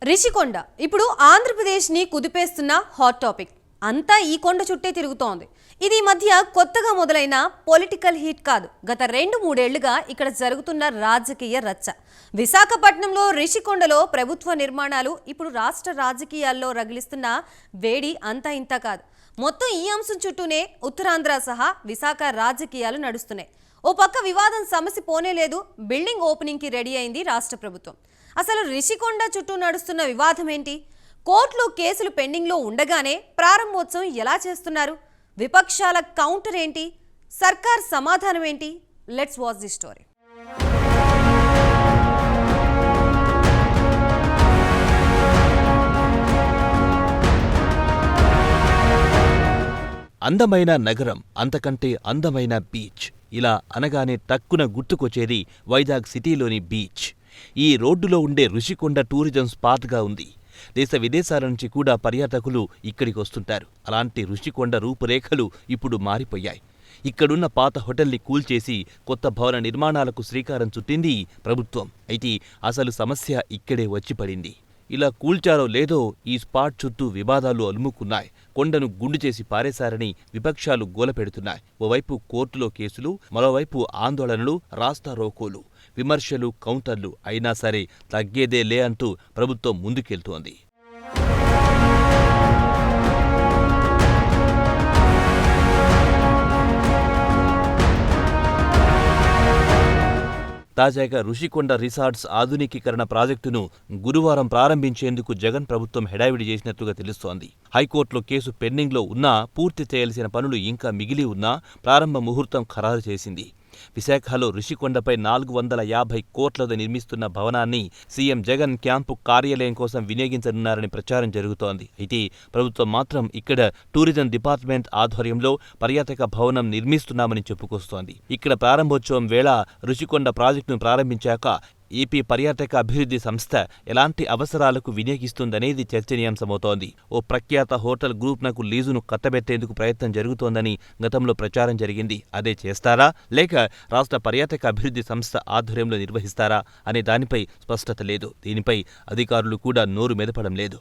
రిషికొండ ఇప్పుడు ఆంధ్రప్రదేశ్ని కుదిపేస్తున్న hot topic. అంతా ఈ కొండ చుట్టే తిరుగుతోంది. ఇది ఈ మధ్య కొత్తగా మొదలైన పొలిటికల్ హీట్ కాదు. గత 2-3 ఏళ్లుగా ఇక్కడ జరుగుతున్న రాజకీయ రచ్చ. విశాఖపట్నంలో రిషికొండలో ప్రభుత్వ నిర్మాణాలు ఇప్పుడు రాష్ట్ర రాజకీయాల్లో రగిలిస్తున్న వేడి అంతా ఇంత కాదు. మొత్తం ఈ అంశం చుట్టూనే ఉత్తరాంధ్ర సహా విశాఖ రాజకీయాలు నడుస్తున్నాయి. ఓ పక్క వివాదం సమస్య పోనేలేదు. బిల్డింగ్ ఓపెనింగ్కి రెడీ అయింది రాష్ట్ర ప్రభుత్వం. అసలు రిషికొండ చుట్టూ నడుస్తున్న వివాదం ఏంటి? కోర్టులో కేసులు పెండింగ్లో ఉండగానే ప్రారంభోత్సవం ఎలా చేస్తున్నారు? విపక్షాల కౌంటర్ ఏంటి? సర్కార్ సమాధానం ఏంటి? Let's watch the story. అందమైన నగరం, అంతకంటే అందమైన బీచ్. ఇలా అనగానే టక్కున గుర్తుకొచ్చేది వైజాగ్ సిటీలోని బీచ్. ఈ రోడ్డులో ఉండే రుషికొండ టూరిజం స్పాట్గా ఉంది. దేశ విదేశాల నుంచి కూడా పర్యాటకులు ఇక్కడికి వస్తుంటారు. అలాంటి రుషికొండ రూపురేఖలు ఇప్పుడు మారిపోయాయి. ఇక్కడున్న పాత హోటల్ని కూల్చేసి కొత్త భవన నిర్మాణాలకు శ్రీకారం చుట్టింది ప్రభుత్వం. అయితే అసలు సమస్య ఇక్కడే వచ్చి పడింది. ఇలా కూల్చారో లేదో ఈ స్పాట్ చుట్టూ వివాదాలు అలుముకున్నాయి. కొండను గుండు చేసి పారేశారని విపక్షాలు గోలపెడుతున్నాయి. ఓవైపు కోర్టులో కేసులు, మరోవైపు ఆందోళనలు, రాస్తారోకోలు, విమర్శలు, కౌంటర్లు. అయినా సరే తగ్గేదే లే అంటూ ప్రభుత్వం ముందుకెళ్తోంది. తాజాగా రుషికొండ రిసార్ట్స్ ఆధునికీకరణ ప్రాజెక్టును గురువారం ప్రారంభించేందుకు జగన్ ప్రభుత్వం హడావిడి చేసినట్లుగా తెలుస్తోంది. హైకోర్టులో కేసు పెండింగ్లో ఉన్నా, పూర్తి చేయాల్సిన పనులు ఇంకా మిగిలి ఉన్నా ప్రారంభ ముహూర్తం ఖరారు చేసింది. విశాఖలో రుషికొండపై 450 కోట్లతో నిర్మిస్తున్న భవనాన్ని సీఎం జగన్ క్యాంపు కార్యాలయం కోసం వినియోగించనున్నారని ప్రచారం జరుగుతోంది. అయితే ప్రభుత్వం మాత్రం ఇక్కడ టూరిజం డిపార్ట్మెంట్ ఆధ్వర్యంలో పర్యాటక భవనం నిర్మిస్తున్నామని చెప్పుకొస్తోంది. ఇక్కడ ప్రారంభోత్సవం వేళ రుషికొండ ప్రాజెక్టును ప్రారంభించాక ఏపీ పర్యాటక అభివృద్ధి సంస్థ ఎలాంటి అవసరాలకు వినియోగిస్తుందనేది చర్చనీయాంశమవుతోంది. ఓ ప్రఖ్యాత హోటల్ గ్రూప్నకు లీజును కట్టబెట్టేందుకు ప్రయత్నం జరుగుతోందని గతంలో ప్రచారం జరిగింది. అదే చేస్తారా, లేక రాష్ట్ర పర్యాటక అభివృద్ధి సంస్థ ఆధ్వర్యంలో నిర్వహిస్తారా అనే దానిపై స్పష్టత లేదు. దీనిపై అధికారులు కూడా నోరు మెదపడం లేదు.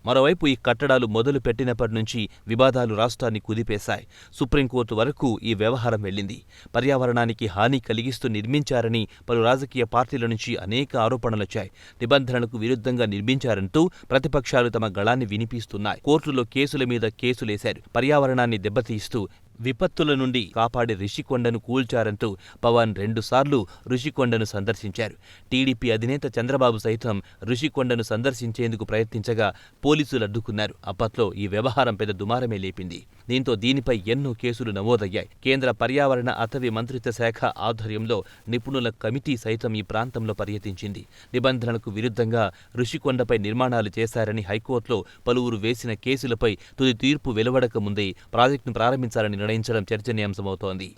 మరోవైపు ఈ కట్టడాలు మొదలు పెట్టినప్పటి నుంచి వివాదాలు రాష్ట్రాన్ని కుదిపేశాయి. సుప్రీంకోర్టు వరకు ఈ వ్యవహారం వెళ్ళింది. పర్యావరణానికి హాని కలిగిస్తూ నిర్మించారని పలు రాజకీయ పార్టీల నుంచి అనేక ఆరోపణలొచ్చాయి. నిబంధనలకు విరుద్ధంగా నిర్మించారంటూ ప్రతిపక్షాలు తమ గళాన్ని వినిపిస్తున్నాయి. కోర్టులో కేసుల మీద కేసులేశారు. పర్యావరణాన్ని దెబ్బతీస్తూ విపత్తుల నుండి కాపాడే రిషికొండను కూల్చారంటూ పవన్ 2 సార్లు రుషికొండను సందర్శించారు. టీడీపీ అధినేత చంద్రబాబు సైతం రుషికొండను సందర్శించేందుకు ప్రయత్నించగా పోలీసులు అడ్డుకున్నారు. అప్పట్లో ఈ వ్యవహారం పెద్ద దుమారమే లేపింది. దీంతో దీనిపై ఎన్నో కేసులు నమోదయ్యాయి. కేంద్ర పర్యావరణ అటవీ మంత్రిత్వ శాఖ ఆధ్వర్యంలో నిపుణుల కమిటీ సైతం ఈ ప్రాంతంలో పర్యటించింది. నిబంధనలకు విరుద్ధంగా రుషికొండపై నిర్మాణాలు చేశారని హైకోర్టులో పలువురు వేసిన కేసులపై తుది తీర్పు వెలువడక ముందే ప్రాజెక్టును ప్రారంభించాలని నిర్ణయించడం చర్చనీయాంశమవుతోంది.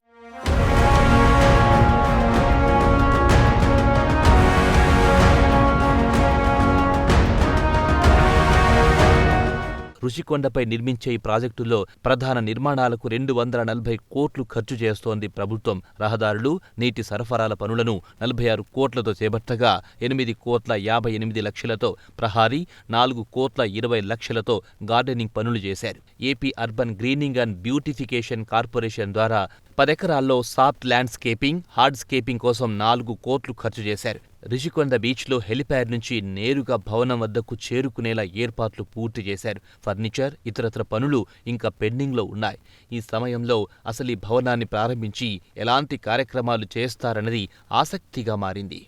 రుషికొండపై నిర్మించే ఈ ప్రాజెక్టుల్లో ప్రధాన నిర్మాణాలకు 240 కోట్లు ఖర్చు చేస్తోంది ప్రభుత్వం. రహదారులు, నీటి సరఫరాల పనులను 46 కోట్లతో చేపట్టగా 8,58,00,000లతో ప్రహారీ, 4,20,00,000లతో గార్డెనింగ్ పనులు చేశారు. AP urban greening and beautification corporation ద్వారా 10 ఎకరాల్లో సాఫ్ట్ ల్యాండ్స్కేపింగ్, హార్డ్స్కేపింగ్ కోసం 4 కోట్లు ఖర్చు చేశారు. రిషికొండ బీచ్లో హెలిప్యాడ్ నుంచి నేరుగా భవనం వద్దకు చేరుకునేలా ఏర్పాట్లు పూర్తి చేశారు. ఫర్నిచర్, ఇతరత్ర పనులు ఇంకా పెండింగ్లో ఉన్నాయి. ఈ సమయంలో అసలు ఈ భవనాన్ని ప్రారంభించి ఎలాంటి కార్యక్రమాలు చేస్తారన్నది ఆసక్తిగా మారింది.